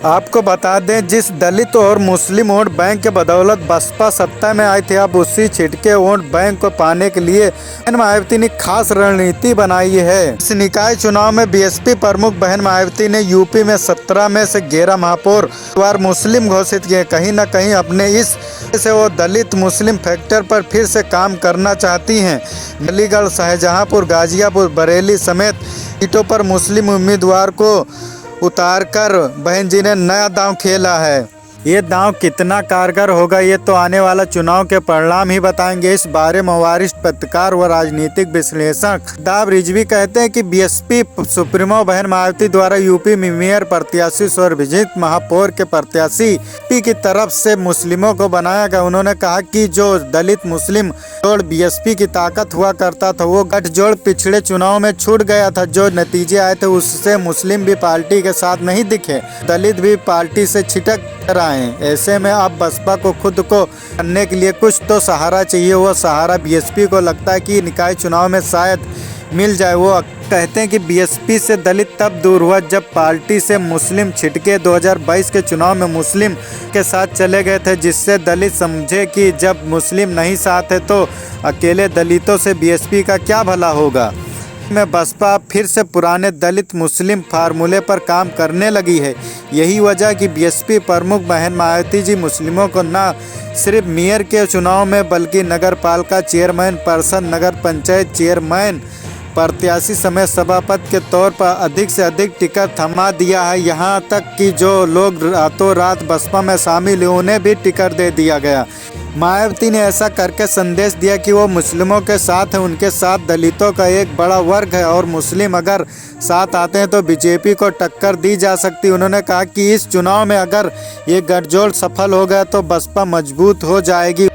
आपको बता दें, जिस दलित और मुस्लिम वोट बैंक के बदौलत बसपा सत्ता में आई थी, अब उसी छिटके वोट बैंक को पाने के लिए बहन मायावती ने खास रणनीति बनाई है। इस निकाय चुनाव में बीएसपी प्रमुख बहन मायावती ने यूपी में 17 में से 11 महापौर मुस्लिम घोषित किए। कहीं न कहीं अपने इस से वो दलित मुस्लिम फैक्टर पर फिर से काम करना चाहती हैं। अलीगढ़, शाहजहांपुर, गाजियापुर, बरेली समेत सीटों पर मुस्लिम उम्मीदवार को उतारकर बहन जी ने नया दांव खेला है। ये दांव कितना कारगर होगा, ये तो आने वाला चुनाव के परिणाम ही बताएंगे। इस बारे में वरिष्ठ पत्रकार व राजनीतिक विश्लेषक दाब रिजवी कहते हैं कि बीएसपी सुप्रीमो बहन मायावती द्वारा यूपी में मेयर प्रत्याशी सर्वजित महापौर के प्रत्याशी पी की तरफ से मुस्लिमों को बनाया गया। उन्होंने कहा कि जो दलित मुस्लिम जोड़ बीएसपी की ताकत हुआ करता था, वो गठजोड़ पिछले चुनाव में छूट गया था। जो नतीजे आए थे उससे मुस्लिम भी पार्टी के साथ नहीं दिखे, दलित भी पार्टी से छिटक कर आए। ऐसे में अब बसपा को खुद को करने के लिए कुछ तो सहारा चाहिए। वो सहारा बीएसपी को लगता है कि निकाय चुनाव में शायद मिल जाए। वो कहते हैं कि बीएसपी से दलित तब दूर हुआ जब पार्टी से मुस्लिम छिटके 2022 के चुनाव में मुस्लिम के साथ चले गए थे, जिससे दलित समझे कि जब मुस्लिम नहीं साथ है तो अकेले दलितों से बीएसपी का क्या भला होगा। में बसपा फिर से पुराने दलित मुस्लिम फार्मूले पर काम करने लगी है। यही वजह कि बीएसपी प्रमुख बहन मायावती जी मुस्लिमों को न सिर्फ मेयर के चुनाव में बल्कि नगर पालिका चेयरमैन, पार्षद, नगर पंचायत चेयरमैन प्रत्याशी समेत सभापति के तौर पर अधिक से अधिक टिकट थमा दिया है। यहाँ तक कि जो लोग रातों रात बसपा में शामिल हुए उन्हें भी टिकट दे दिया गया। मायावती ने ऐसा करके संदेश दिया कि वो मुस्लिमों के साथ हैं, उनके साथ दलितों का एक बड़ा वर्ग है और मुस्लिम अगर साथ आते हैं तो बीजेपी को टक्कर दी जा सकती। उन्होंने कहा कि इस चुनाव में अगर ये गठजोड़ सफल हो गया तो बसपा मजबूत हो जाएगी।